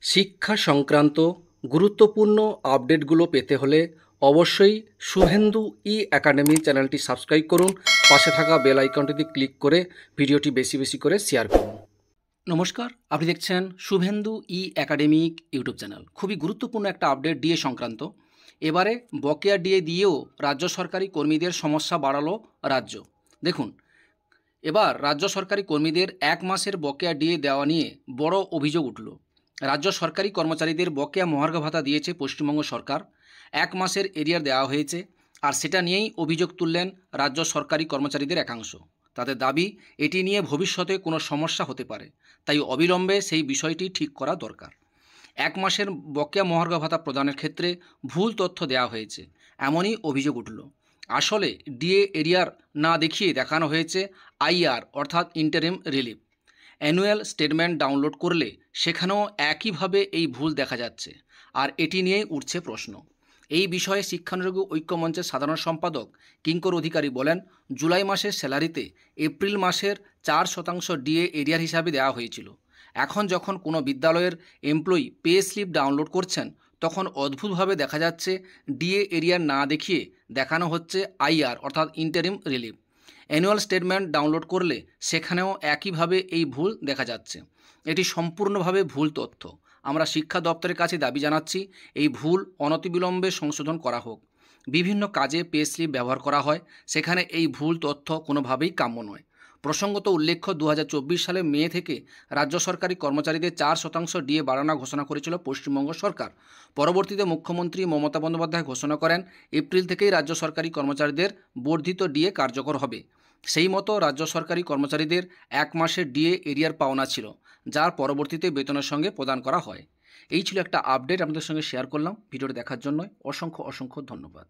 শিক্ষা সংক্রান্ত গুরুত্বপূর্ণ আপডেটগুলো পেতে হলে অবশ্যই শুভেন্দু একাডেমি চ্যানেলটি সাবস্ক্রাইব করুন। পাশে থাকা বেল আইকনটিতে ক্লিক করে ভিডিওটি বেশি বেশি করে শেয়ার করুন। নমস্কার, আপনি দেখছেন শুভেন্দু একাডেমিক ইউটিউব চ্যানেল। খুবই গুরুত্বপূর্ণ একটা আপডেট ডিএ সংক্রান্ত। এবারে বকেয়া ডিএ দিয়েও রাজ্য সরকারি কর্মীদের সমস্যা বাড়ালো রাজ্য। দেখুন, এবার রাজ্য সরকারি কর্মীদের এক মাসের বকেয়া ডিএ দেওয়া নিয়ে বড় অভিযোগ উঠল। রাজ্য সরকারি কর্মচারীদের বকেয়া মহার্ঘ ভাতা দিয়েছে পশ্চিমবঙ্গ সরকার, এক মাসের এরিয়ার দেওয়া হয়েছে, আর সেটা নিয়েই অভিযোগ তুললেন রাজ্য সরকারি কর্মচারীদের একাংশ। তাদের দাবি, এটি নিয়ে ভবিষ্যতে কোনো সমস্যা হতে পারে, তাই অবিলম্বে সেই বিষয়টি ঠিক করা দরকার। এক মাসের বকেয়া মহার্ঘ ভাতা প্রদানের ক্ষেত্রে ভুল তথ্য দেওয়া হয়েছে, এমনই অভিযোগ উঠল। আসলে ডিএ এরিয়ার না দেখিয়ে দেখানো হয়েছে আইআর অর্থাৎ interim relief. Annual statement download করলে সেখানেও একইভাবে এই ভুল দেখা যাচ্ছে, আর এটি নিয়েই উঠছে প্রশ্ন। এই বিষয়ে শিক্ষানুরাগী ঐক্যমঞ্চের সাধারণ সম্পাদক কিঙ্কর অধিকারী বলেন, জুলাই মাসের স্যালারিতে এপ্রিল মাসের 4% ডিএ এরিয়ার হিসাবে দেওয়া হয়েছিল। এখন যখন কোনো বিদ্যালয়ের এমপ্লয়ি পে স্লিপ ডাউনলোড করছেন, তখন অদ্ভুতভাবে দেখা যাচ্ছে ডিএ এরিয়ার না দেখিয়ে দেখানো হচ্ছে আইআর অর্থাৎ interim relief. Annual statement download করলে সেখানেও একইভাবে এই ভুল দেখা যাচ্ছে। এটি সম্পূর্ণভাবে ভুল তথ্য। আমরা শিক্ষা দপ্তরের কাছে দাবি জানাচ্ছি, এই ভুল অনতিবিলম্বে সংশোধন করা হোক। বিভিন্ন কাজে পে স্লিপ ব্যবহার করা হয়, সেখানে এই ভুল তথ্য কোনোভাবেই কাম্য নয়। প্রসঙ্গত উল্লেখ্য, 2024 সালে মে থেকে রাজ্য সরকারি কর্মচারীদের 4% ডিএ বাড়ানো ঘোষণা করেছিল পশ্চিমবঙ্গ সরকার। পরবর্তীতে মুখ্যমন্ত্রী মমতা বন্দ্যোপাধ্যায় ঘোষণা করেন, এপ্রিল থেকেই রাজ্য সরকারি কর্মচারীদের বর্ধিত ডিএ কার্যকর হবে। সেই মতো রাজ্য সরকারি কর্মচারীদের এক মাসের ডিএ এরিয়ার পাওনা ছিল, যার পরবর্তীতে বেতনের সঙ্গে প্রদান করা হয়। এই ছিল একটা আপডেট, আপনাদের সঙ্গে শেয়ার করলাম। ভিডিওটি দেখার জন্য অসংখ্য ধন্যবাদ।